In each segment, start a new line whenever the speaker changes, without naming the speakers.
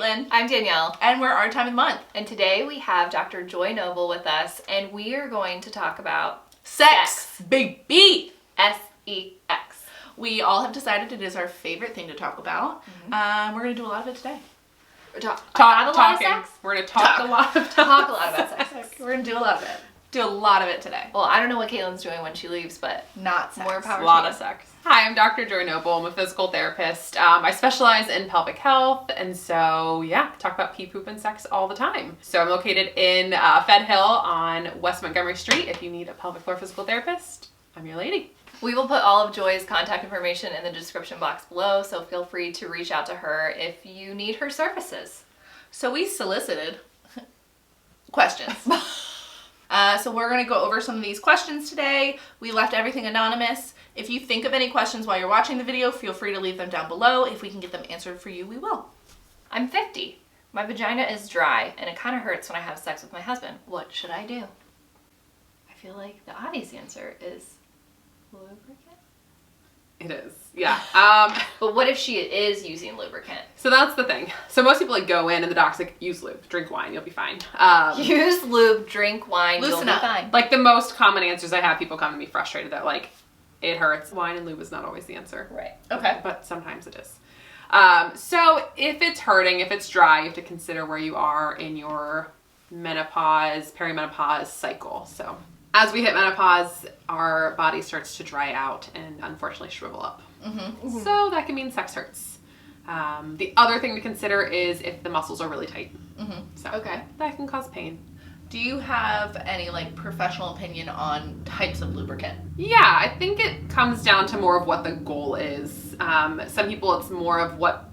Caitlin.
I'm Danielle.
And we're Our Time of the Month.
And today we have Dr. Joy Noble with us, and we are going to talk about
Sex. Big B.
S-E-X.
We all have decided it is our favorite thing to talk about. We're going to do a lot of it today.
Talking. Sex?
We're going to talk a lot of
Talk a lot about sex.
We're going to do a lot of it. Do a lot of it today.
Well, I don't know what Caitlin's doing when she leaves, but
not sex.
More power to
A lot
you.
of sex. Hi, I'm Dr. Joy Noble. I'm a physical therapist. I specialize in pelvic health, and so talk about pee, poop, and sex all the time. So I'm located in Fed Hill on West Montgomery Street. If you need a pelvic floor physical therapist, I'm your lady.
we will put all of Joy's contact information in the description box below, so feel free to reach out to her if you need her services.
So we solicited questions. So we're going to go over some of these questions today. We left everything anonymous. If you think of any questions while you're watching the video, feel free to leave them down below. If we can get them answered for you, we will.
I'm 50. My vagina is dry, and it kind of hurts when I have sex with my husband. What should I do? I feel like the obvious answer is lubricant.
It is, yeah.
But what if she is using lubricant?
So that's the thing. So most people go in and the doc's like, use lube, drink wine, you'll be fine.
Use lube, drink wine,
Loosen
you'll be
up.
fine.
Like the most common answers I have, people come to me frustrated that like, it hurts. Wine and lube is not always the answer.
Right.
Okay.
But sometimes it is. So if it's hurting, if it's dry, you have to consider where you are in your menopause, perimenopause cycle. So as we hit menopause, our body starts to dry out and unfortunately shrivel up. So that can mean sex hurts. The other thing to consider is if the muscles are really tight. So
Okay.
that can cause pain.
Do you have any professional opinion on types of lubricant?
Yeah, I think it comes down to more of what the goal is. Some people, it's more of what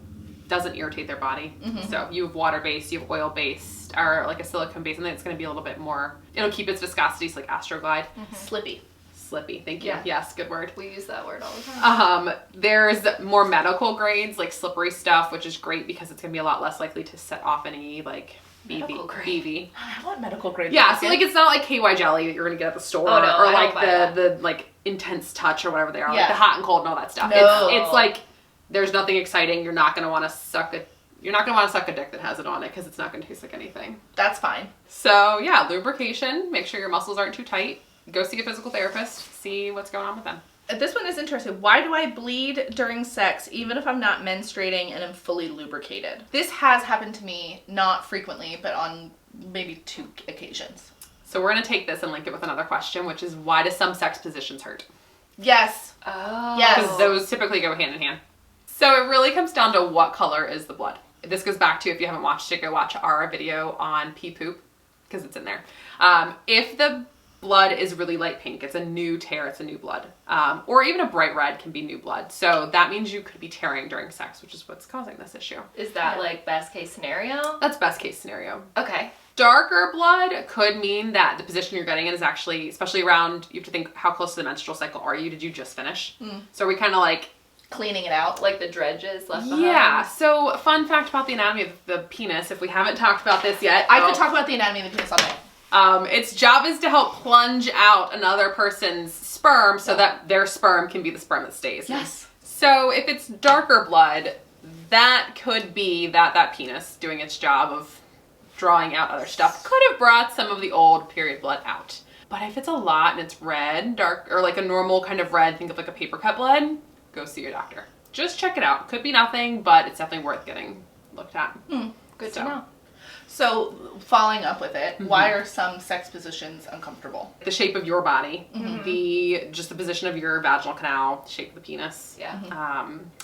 doesn't irritate their body. So you have water-based, you have oil-based, or like a silicone-based, and then it's going to be a little bit more, it'll keep its viscosity, so like Astroglide.
Slippy.
Slippy, thank you.
Yeah.
Yes, good word.
We use that word all the time.
There's more medical grades, like slippery stuff, which is great because it's going to be a lot less likely to set off any
Medical grade.
BV.
I want medical grade.
Yeah, so it's not like KY jelly that you're gonna get at the store,
Oh, no,
or
I
like
don't buy
the intense touch or whatever they are,
Yeah.
like the hot and cold and all that stuff.
No.
It's like there's nothing exciting. You're not gonna want to suck a dick that has it on it because it's not gonna taste like anything.
That's fine.
So yeah, lubrication. Make sure your muscles aren't too tight. Go see a physical therapist. See what's going on with them.
This one is interesting. Why do I bleed during sex even if I'm not menstruating and am fully lubricated? This has happened to me, not frequently, but on maybe 2 occasions.
So we're gonna take this and link it with another question, which is why do some sex positions hurt?
Yes.
Oh.
Yes.
Because those typically go hand in hand. So it really comes down to what color is the blood. This goes back to, if you haven't watched it, go watch our video on pee poop, because it's in there. If the blood is really light pink, it's a new tear, it's a new blood. Or even a bright red can be new blood. So that means you could be tearing during sex, which is what's causing this issue.
Is that best case scenario?
That's best case scenario.
Okay.
Darker blood could mean that the position you're getting in is actually, especially around, you have to think how close to the menstrual cycle are you? Did you just finish? So are we kind of like
Cleaning it out.
Like the dredges left behind?
Yeah, so fun fact about the anatomy of the penis, if we haven't talked about this yet.
I could talk about the anatomy of the penis all day.
Its job is to help plunge out another person's sperm so that their sperm can be the sperm that stays.
Yes.
So if it's darker blood, that could be that penis doing its job of drawing out other stuff. Could have brought some of the old period blood out. But if it's a lot and it's red, dark, or like a normal kind of red, think of like a paper cut blood, go see your doctor. Just check it out. Could be nothing, but it's definitely worth getting looked at.
Good to know.
So, following up with it, why are some sex positions uncomfortable?
The shape of your body, the position of your vaginal canal, shape of the penis,
Yeah.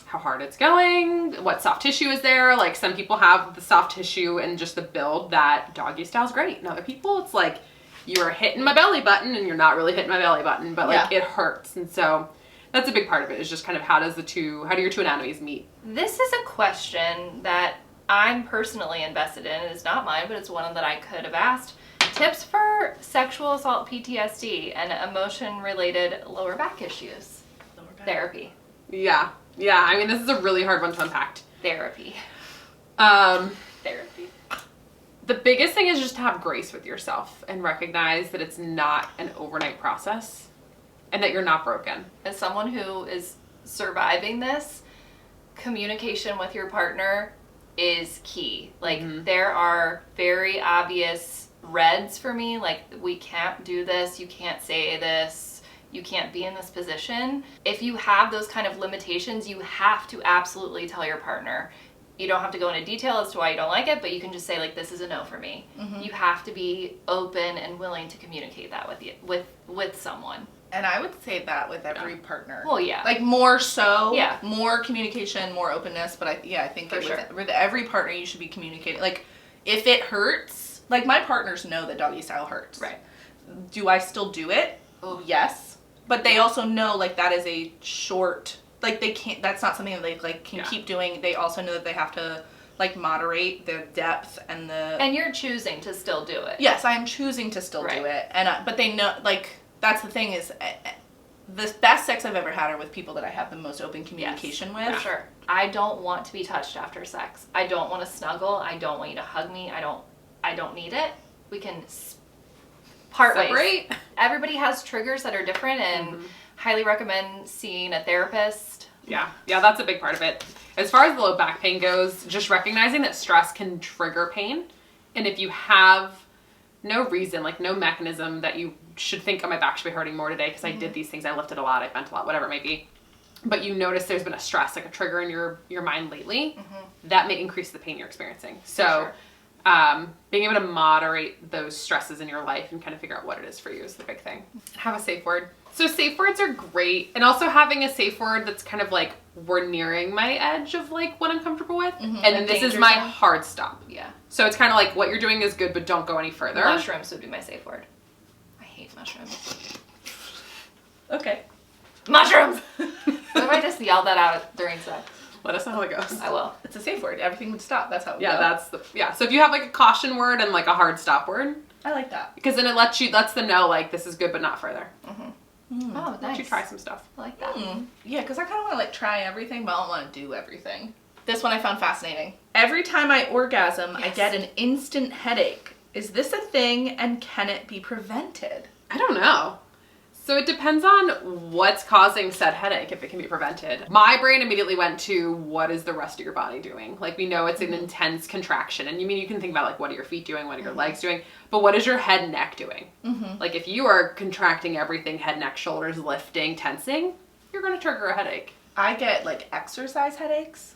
how hard it's going, what soft tissue is there. Like some people have the soft tissue and just the build that doggy style is great. And other people, it's like you're hitting my belly button and you're not really hitting my belly button, but like it hurts. And so that's a big part of it, is just kind of how do your two anatomies meet?
This is a question that I'm personally invested in. It's not mine, but it's one that I could have asked. Tips for sexual assault PTSD and emotion-related lower back issues. Therapy.
Yeah. I mean, this is a really hard one to unpack.
Therapy.
Therapy. The biggest thing is just to have grace with yourself and recognize that it's not an overnight process and that you're not broken.
As someone who is surviving this, communication with your partner is key. Like there are very obvious reds for me, like we can't do this, you can't say this, you can't be in this position. If you have those kind of limitations, you have to absolutely tell your partner. You don't have to go into detail as to why you don't like it, but you can just say like, this is a no for me. You have to be open and willing to communicate that with someone.
And I would say that with every partner.
Well, yeah.
Like more so.
Yeah.
More communication, more openness. But I think with every partner you should be communicating. Like if it hurts, like my partners know that doggy style hurts.
Right.
Do I still do it? Oh, yes. But they also know like that is a short, like they can't, that's not something that they like can keep doing. They also know that they have to like moderate the depth and the.
And you're choosing to still do it.
Yes, I am choosing to still do it. And but they know, like, that's the thing is, the best sex I've ever had are with people that I have the most open communication with.
For sure. I don't want to be touched after sex. I don't want to snuggle. I don't want you to hug me. I don't need it. We can part ways. Everybody has triggers that are different, and highly recommend seeing a therapist.
Yeah, that's a big part of it. As far as the low back pain goes, just recognizing that stress can trigger pain, and if you have no reason, like no mechanism that you should think, oh, my back should be hurting more today because I did these things, I lifted a lot, I bent a lot, whatever it may be, but you notice there's been a stress, like a trigger in your mind lately, that may increase the pain you're experiencing. So being able to moderate those stresses in your life and kind of figure out what it is for you is the big thing. Have a safe word. So safe words are great, and also having a safe word that's kind of like, we're nearing my edge of like what I'm comfortable with, and then this is my hard stop.
Yeah.
So it's kind of like, what you're doing is good, but don't go any further.
Mushrooms would be my safe word. I hate mushrooms.
Okay.
Mushrooms! What if I just yell that out during sex?
Let us know how it goes.
I will.
It's a safe word. Everything would stop. That's how it would go.
So if you have like a caution word and like a hard stop word.
I like that.
Because then it lets them know like, this is good, but not further.
Oh, nice.
Let you try some stuff.
I like that.
Yeah, because I kind of want to like try everything, but I don't want to do everything. This one I found fascinating. Every time I orgasm, I get an instant headache. Is this a thing, and can it be prevented?
I don't know. So it depends on what's causing said headache, if it can be prevented. My brain immediately went to, what is the rest of your body doing? Like, we know it's an intense contraction, and you can think about like, what are your feet doing? What are your legs doing? But what is your head and neck doing? Like, if you are contracting everything, head, neck, shoulders, lifting, tensing, you're going to trigger a headache.
I get like exercise headaches.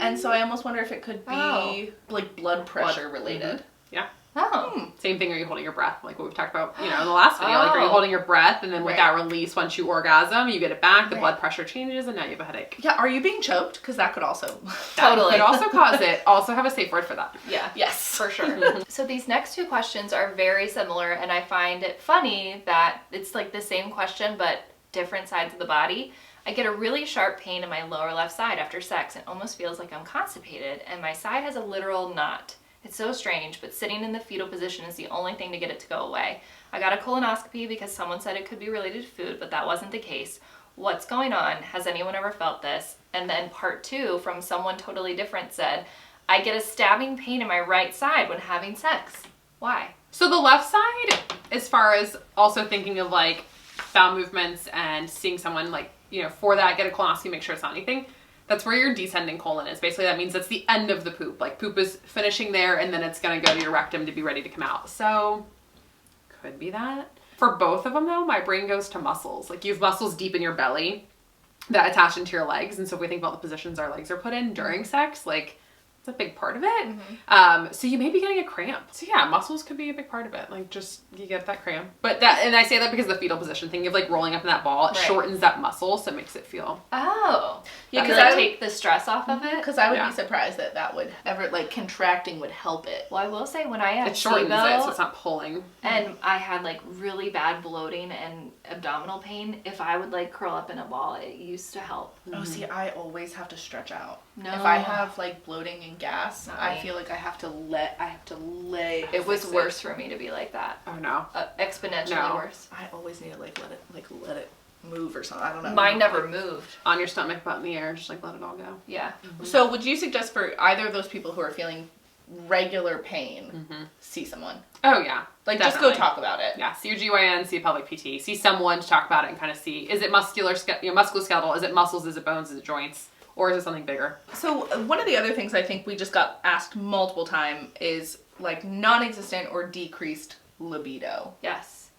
And so I almost wonder if it could be like blood pressure related.
Yeah.
Oh.
Same thing, are you holding your breath? Like what we've talked about, in the last video. Like, are you holding your breath, and then with that release, once you orgasm, you get it back, the blood pressure changes, and now you have a headache.
Yeah, are you being choked? Because that could also...
Totally.
Could also cause it. Also have a safe word for that.
Yeah.
Yes.
For sure. So these next two questions are very similar, and I find it funny that it's like the same question, but different sides of the body. I get a really sharp pain in my lower left side after sex. It almost feels like I'm constipated, and my side has a literal knot. It's so strange, but sitting in the fetal position is the only thing to get it to go away. I got a colonoscopy because someone said it could be related to food, but that wasn't the case. What's going on? Has anyone ever felt this? And then part 2 from someone totally different said, I get a stabbing pain in my right side when having sex. Why?
So the left side, as far as also thinking of like bowel movements and seeing someone like, for that, get a colonoscopy, make sure it's not anything. That's where your descending colon is. Basically, that means that's the end of the poop. Like, poop is finishing there, and then it's going to go to your rectum to be ready to come out. So, could be that. For both of them, though, my brain goes to muscles. Like, you have muscles deep in your belly that attach into your legs. And so if we think about the positions our legs are put in during sex, like, it's a big part of it. So you may be getting a cramp. So yeah, muscles could be a big part of it. Like, just, you get that cramp. But and I say that because of the fetal position, thinking of like rolling up in that ball, it shortens that muscle, so it makes it feel.
Oh.
Yeah,
because I take the stress off of it.
Because I would be surprised that would ever, like, contracting would help it.
Well, I will say when I had
it shortens
SIBO,
it, so it's not pulling.
And I had like really bad bloating and abdominal pain, if I would like curl up in a ball, it used to help.
Oh, see, I always have to stretch out.
No.
If I have like bloating and gas, I feel like I have to lay.
It was worse for me to be like that.
Oh no.
Exponentially worse.
I always need to let it move or something. I don't know.
Mine never moved.
On your stomach, butt in the air, just like let it all go.
Yeah.
So would you suggest for either of those people who are feeling regular pain, see someone?
Oh yeah.
Like,
definitely.
just go talk about it.
Yeah, see your GYN, see a pelvic PT, see someone to talk about it and kind of see, is it musculoskeletal, is it muscles, is it bones, is it joints? Or is it something bigger?
So one of the other things I think we just got asked multiple times is like non-existent or decreased libido.
Yes.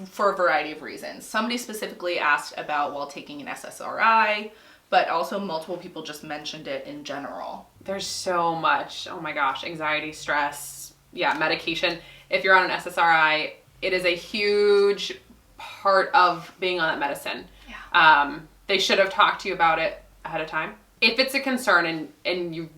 For a variety of reasons. Somebody specifically asked about while taking an SSRI, but also multiple people just mentioned it in general.
There's so much. Oh my gosh. Anxiety, stress, medication. If you're on an SSRI, it is a huge part of being on that medicine.
Yeah.
They should have talked to you about it ahead of time. If it's a concern and you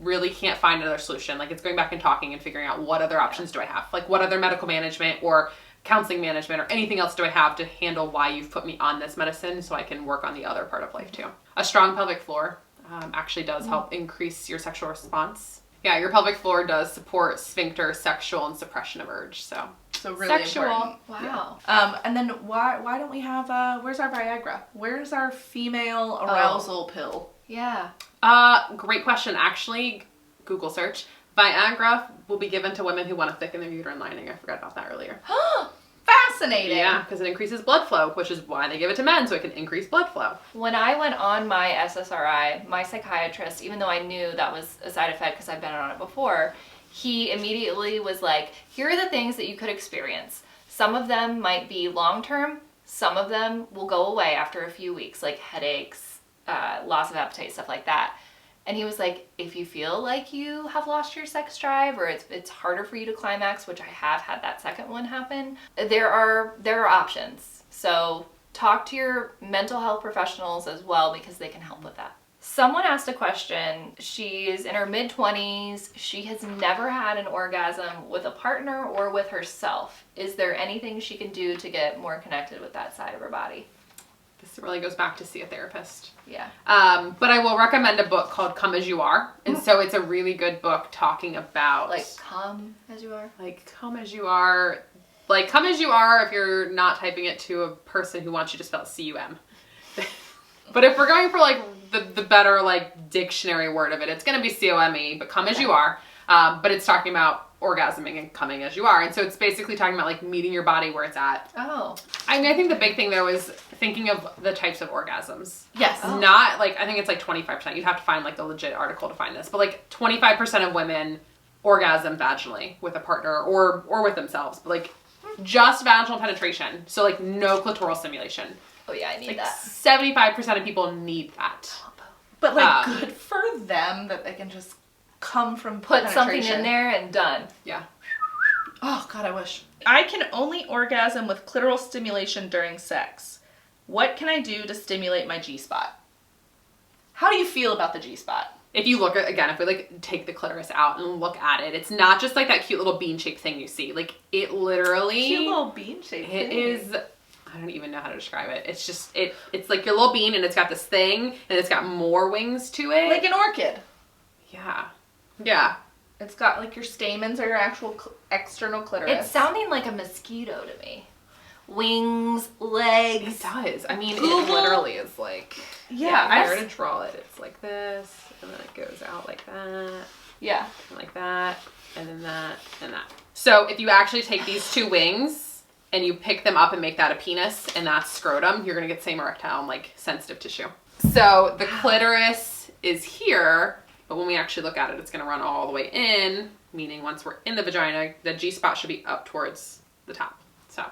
really can't find another solution, like it's going back and talking and figuring out what other options do I have? Like what other medical management or counseling management or anything else do I have to handle why you've put me on this medicine so I can work on the other part of life too. A strong pelvic floor actually does help increase your sexual response. Yeah, your pelvic floor does support sphincter, sexual, and suppression of urge. So
really
sexual.
important.
Wow.
Yeah. And then why don't we have, where's our Viagra? Where's our female arousal pill?
Yeah.
Great question. Actually, Google search. Viagra will be given to women who want to thicken their uterine lining. I forgot about that earlier.
Fascinating.
Yeah, because it increases blood flow, which is why they give it to men, so it can increase blood flow.
When I went on my SSRI, my psychiatrist, even though I knew that was a side effect because I've been on it before, he immediately was like, here are the things that you could experience. Some of them might be long-term. Some of them will go away after a few weeks, like headaches, loss of appetite, stuff like that. And he was like, if you feel like you have lost your sex drive or it's harder for you to climax, which I have had that second one happen, there are options. So talk to your mental health professionals as well because they can help with that. Someone asked a question. She's in her mid-20s. She has never had an orgasm with a partner or with herself. Is there anything she can do to get more connected with that side of her body?
This really goes back to see a therapist.
Yeah.
But I will recommend a book called Come As You Are. And so it's a really good book talking about...
Like come as you are?
Like come as you are. Like come as you are if you're not typing it to a person who wants you to spell C-U-M. But if we're going for like the better like dictionary word of it, it's going to be C-O-M-E, but come as you are. But it's talking about orgasming and coming as you are. And so it's basically talking about like meeting your body where it's at.
Oh.
I mean, I think the big thing though is thinking of the types of orgasms.
Yes.
Oh.
Not like, I think it's like 25%. You'd have to find like the legit article to find this, but like 25% of women orgasm vaginally with a partner or with themselves, but like just vaginal penetration. So like no clitoral stimulation.
Oh yeah, I need
Like
that.
75% of people need that.
But like good for them that they can just come from
Put something
penetration.
in there and done.
Yeah.
Oh God, I wish. I can only orgasm with clitoral stimulation during sex. What can I do to stimulate my G-spot? How do you feel about the G-spot?
If you look at, again, if we like take the clitoris out and look at it, it's not just like that cute little bean-shaped thing you see. Like it literally...
Cute little bean-shaped
It
thing.
is... I don't even know how to describe it. It's just, it's like your little bean and it's got this thing and it's got more wings to it.
Like an orchid.
Yeah. Yeah.
It's got like your stamens or your actual external clitoris.
It's sounding like a mosquito to me. Wings, legs.
It does. I mean,
Google.
it literally is like...
Yeah,
if I were to draw it, it's like this, and then it goes out like that,
Yeah.
and like that, and then that, and that. So if you actually take these two wings and you pick them up and make that a penis, and that's scrotum, you're gonna get the same erectile and like sensitive tissue. So the clitoris is here, but when we actually look at it, it's gonna run all the way in, meaning once we're in the vagina, the G-spot should be up towards the top. So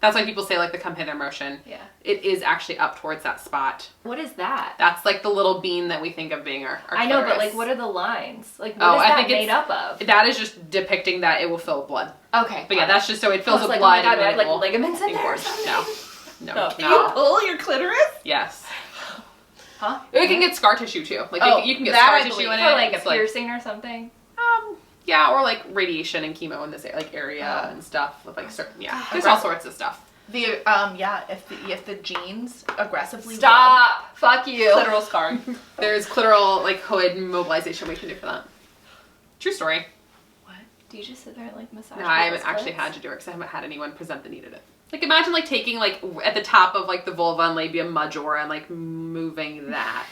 that's why people say like the come hither motion.
Yeah.
It is actually up towards that spot.
What is that?
That's like the little bean that we think of being our
I know, but
clitoris.
like what are the lines? Like what is that made up of?
That is just depicting that it will fill with blood.
Okay.
But yeah, that's just so it fills with
like,
blood.
oh my God,
and
do I
then
have
it
like
will
ligaments in there or
encourage.
something?
No.
Can you pull your clitoris?
Yes.
Huh?
It can get scar tissue too. Like you can get
that
scar
I
tissue
believe.
in it.
For like a
It's
piercing or something?
Yeah, or like radiation and chemo in this like area and stuff with like certain there's all sorts of stuff.
The if the genes aggressively
Stop! Fuck you.
rub, clitoral scarring.
There's clitoral like hood mobilization we can do for that. True story.
What? Do you just sit there and like massage?
No, I haven't
people's
actually
clits?
had to do it because I haven't had anyone present the need of it. Like imagine like taking like at the top of like the vulva and labia majora and like moving that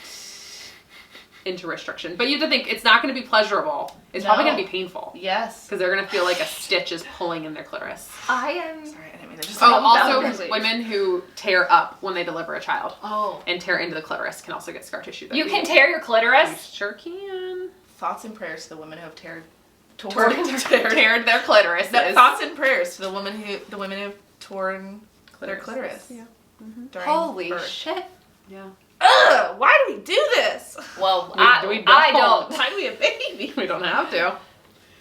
into restriction. But you have to think it's not going to be pleasurable. It's probably
No.
going to be painful
Yes.
because they're going to feel like a stitch is pulling in their clitoris.
I am
Sorry, I didn't mean They're just
Oh,
not
also
boundaries.
women who tear up when they deliver a child
Oh.
and tear into the clitoris can also get scar tissue.
You can tear your clitoris?
You sure can.
Thoughts and prayers to the women who have teared
Teared their clitoris.
Thoughts and prayers to the women who have torn their clitoris.
Yeah.
During
Holy
birth.
shit.
Yeah.
Ugh, why do we do this?
Well,
We
I don't.
Why do we have babies?
We don't have to.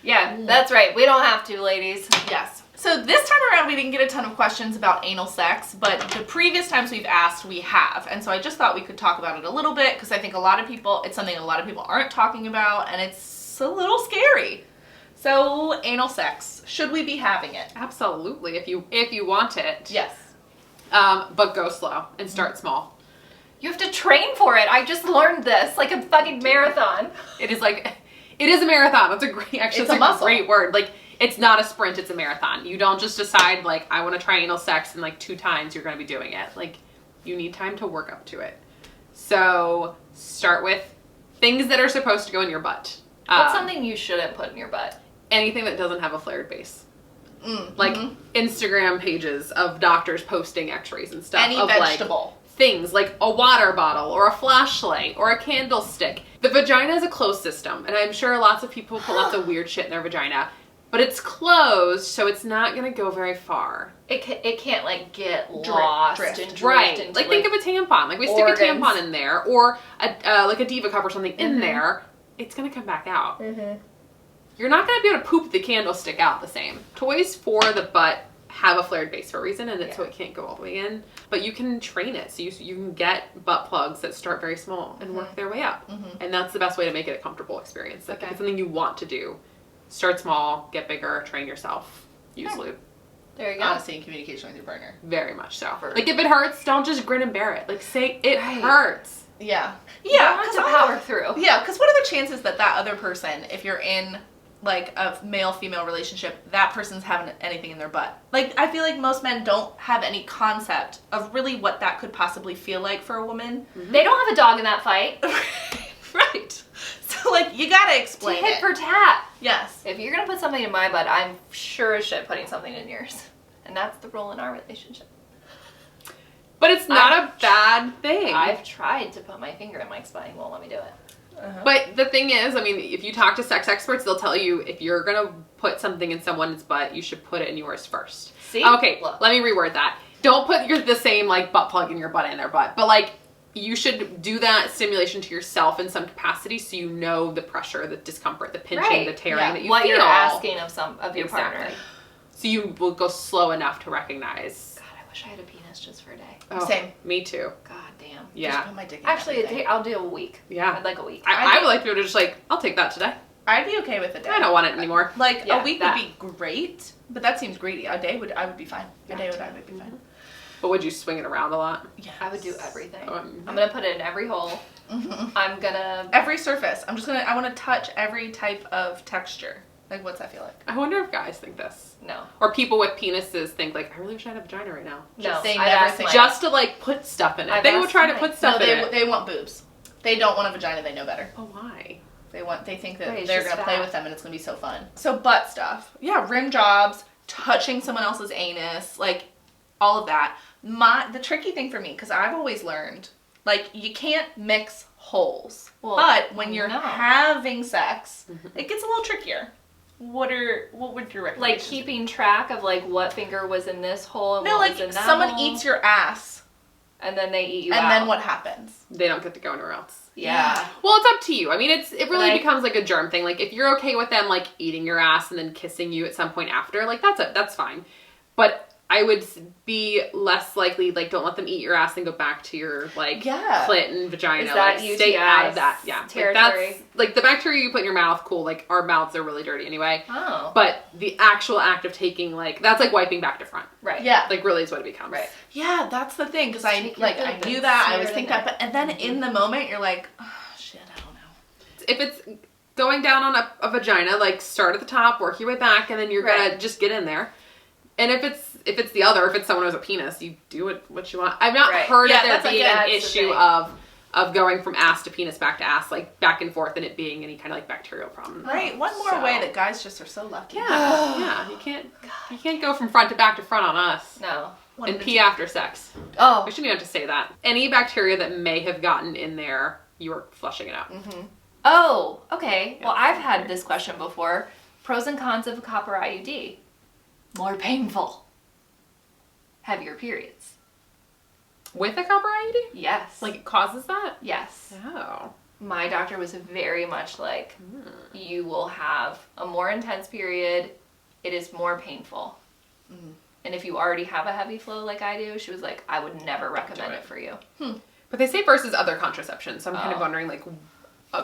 Yeah, that's right. We don't have to, ladies.
Yes. So this time around, we didn't get a ton of questions about anal sex, but the previous times we've asked, we have. And so I just thought we could talk about it a little bit because I think it's something a lot of people aren't talking about, and it's a little scary. So anal sex, should we be having it?
Absolutely. If you want it.
Yes.
But go slow and start small.
You have to train for it. I just learned this, like a fucking marathon.
It is a marathon. That's a great word. Like, it's not a sprint, it's a marathon. You don't just decide, like, I want to try anal sex and, like, 2 times you're going to be doing it. Like, you need time to work up to it. So, start with things that are supposed to go in your butt.
What's something you shouldn't put in your butt?
Anything that doesn't have a flared base.
Mm-hmm.
Like, Instagram pages of doctors posting x-rays and stuff.
Any
of,
vegetable.
Like, things like a water bottle or a flashlight or a candlestick. The vagina is a closed system, and I'm sure lots of people put lots of weird shit in their vagina, but it's closed, so it's not going to go very far.
It can't like get lost
drift.
and drift
Right.
into,
Like, think of a tampon. Like, we
organs.
stick a tampon in there or like a Diva cup or something in there. It's going to come back out. You're not going to be able to poop the candlestick out the same. Toys for the butt have a flared base for a reason, and it's so it can't go all the way in. But you can train it. So you can get butt plugs that start very small and work their way up. And that's the best way to make it a comfortable experience. Like, if it's something you want to do, start small, get bigger, train yourself, use lube.
There you go.
Honesty and communication with your partner.
Very much so. Like, if it hurts, don't just grin and bear it. Like, say it hurts.
Yeah.
You have to power through.
Yeah, because what are the chances that other person, if you're in like a male-female relationship, that person's having anything in their butt? Like, I feel like most men don't have any concept of really what that could possibly feel like for a woman.
They don't have a dog in that fight.
Right. So, like, you gotta explain
Tit
it.
for tat.
Yes.
If you're gonna put something in my butt, I'm sure as shit putting something in yours. And that's the rule in our relationship.
But it's not a bad thing.
I've tried to put my finger in Mike's butt, he won't let me do it.
But the thing is, I mean, if you talk to sex experts, they'll tell you if you're going to put something in someone's butt, you should put it in yours first.
See?
Okay,
Look.
let me reword that. Don't put the same, like, butt plug in your butt in their butt. But, like, you should do that stimulation to yourself in some capacity so you know the pressure, the discomfort, the pinching, the tearing that you
what
feel.
you're asking of your partner.
So you will go slow enough to recognize.
God, I wish I had a penis just for a day.
Oh,
Same.
Me too.
God damn.
Yeah.
Just put my dick in
Actually,
everything.
I'll do a week.
Yeah.
I'd like a week.
I would like to be able to just, like, I'll take that today.
I'd be okay with a day.
I don't want it anymore.
Like,
Yeah,
a week
that.
would be great, but that seems greedy. I would be fine. I would be fine.
But would you swing it around a lot?
Yeah.
I would do everything.
Um,
I'm gonna put it in every hole. I'm gonna...
Every surface. I want to touch every type of texture. Like, what's that feel like?
I wonder if guys think this.
No.
Or people with penises think, like, I really wish I had a vagina right now.
No.
They
I've
never
asked
think
Mike.
Just to, like, put stuff in it.
I've
They will
asked
try to
Mike.
put stuff
No,
in it.
they want boobs. They don't want a vagina. They know better.
Oh, why?
They think that
Right, it's
they're
just
gonna play
fat.
with them and it's gonna be so fun. So butt stuff. Yeah, rim jobs, touching someone else's anus, like all of that. The tricky thing for me, because I've always learned, like, you can't mix holes.
Well,
but when you're
no.
having sex, it gets a little trickier. What would your recommendations
Like
be?
keeping track of like what finger was in this hole and
No,
what
like
was in that
someone
hole,
eats your ass,
and then they eat you
and
out.
then what happens?
They don't get to go anywhere else.
Yeah.
Well, it's up to you. I mean, it really
But
becomes like a germ thing. Like, if you're okay with them, like, eating your ass and then kissing you at some point after, like, that's fine. But I would be less likely, like, don't let them eat your ass and go back to your, like,
Yeah.
clit and vagina.
Is that
like, stay out of that. Yeah.
territory?
Like, that's, like, the bacteria you put in your mouth, cool. Like, our mouths are really dirty anyway.
Oh.
But the actual act of taking, like, that's like wiping back to front.
Right.
Yeah.
Like, really is what it becomes.
Right.
Yeah, that's the thing, because I
Take your
I
boob
knew
and
that, I
smear
always
it
think
in
that, but and then in the moment you're like, oh, shit, I don't know.
If it's going down on a vagina, like, start at the top, work your way back, and then you're gonna just get in there. And if it's someone who has a penis, you do what you want. I've not heard of there
that's
being
like,
an
that's the
issue
thing.
of, of going from ass to penis back to ass, like back and forth, and it being any kind of like bacterial problem.
Right. One more way that guys just are so lucky.
Yeah. You can't go from front to back to front on us.
No.
And pee after sex.
Oh.
We shouldn't even have to say that. Any bacteria that may have gotten in there, you are flushing it out.
Mm-hmm. Oh, okay. Well, I've had this question before. Pros and cons of a copper IUD. More painful. Heavier periods.
With a copper IUD?
Yes.
Like it causes that?
Yes.
Oh.
My doctor was very much like, you will have a more intense period. It is more painful.
Mm.
And if you already have a heavy flow like I do, she was like, I would never recommend it for you.
But they say versus other contraception, so I'm kind of wondering, like,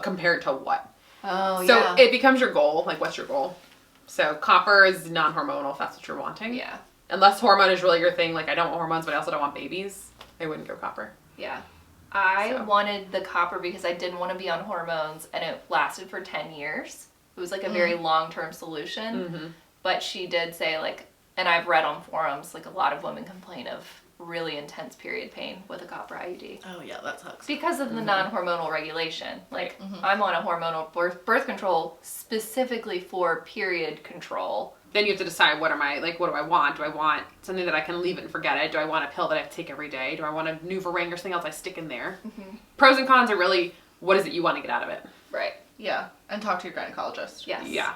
compared to what?
Oh,
so
yeah.
it becomes your goal. Like, what's your goal? So copper is non-hormonal, if that's what you're wanting.
Yeah.
Unless hormone is really your thing. Like, I don't want hormones, but I also don't want babies. I wouldn't go copper.
Yeah. I wanted the copper because I didn't want to be on hormones, and it lasted for 10 years. It was like a very long-term solution.
Mm-hmm.
But she did say, like, and I've read on forums, like, a lot of women complain of really intense period pain with a copper IUD.
Oh, yeah, that sucks.
Because of the non-hormonal regulation. Like, I'm on a hormonal birth control specifically for period control.
Then you have to decide, what do I want? Do I want something that I can leave it and forget it? Do I want a pill that I have to take every day? Do I want a NuvaRing or something else I stick in there?
Mm-hmm.
Pros and cons are really, what is it you want to get out of it?
Right.
Yeah, and talk to your gynecologist.
Yes.
Yeah.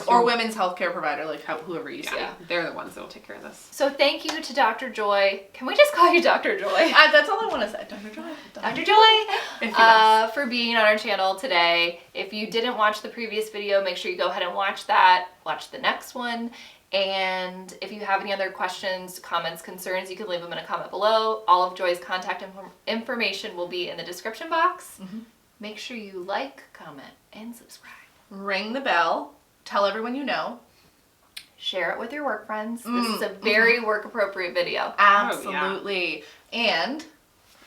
Or women's healthcare provider, like whoever you see.
Yeah, they're the ones that will take care of this.
So thank you to Dr. Joy. Can we just call you Dr. Joy?
That's all I want to say. Dr. Joy.
Dr. Joy, for being on our channel today. If you didn't watch the previous video, make sure you go ahead and watch that. Watch the next one. And if you have any other questions, comments, concerns, you can leave them in a comment below. All of Joy's contact information will be in the description box. Make sure you like, comment, and subscribe.
Ring the bell. Tell everyone you know.
Share it with your work friends. This is a very work appropriate video.
Absolutely. And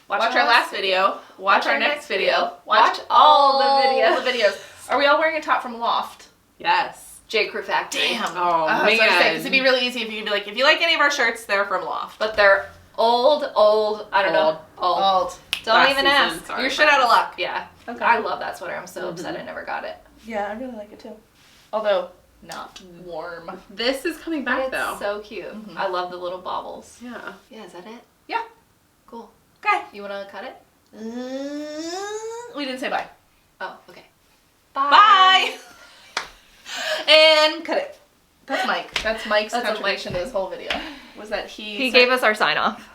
watch
our
our last video. Watch our next video.
Watch all the videos.
Are we all wearing a top from Loft?
Yes.
J. Crew Factory.
Damn.
Oh, man.
Because it'd be really easy if you could be like, if you like any of our shirts, they're from Loft.
But they're old, I don't know.
Old.
Don't
Last
even
season,
ask.
sorry.
You're shit out of luck.
Yeah.
Okay.
I love that sweater. I'm so upset I never got it.
Yeah, I really like it too. Although, not warm.
This is coming back,
It's
though.
so cute. I love the little bobbles.
Yeah.
Yeah, is that it?
Yeah.
Cool.
Okay.
You want to cut it?
We didn't say bye.
Oh, okay.
Bye. And cut it. That's Mike. That's Mike's
That's what
contribution to this whole video. Was that
He gave us our sign off.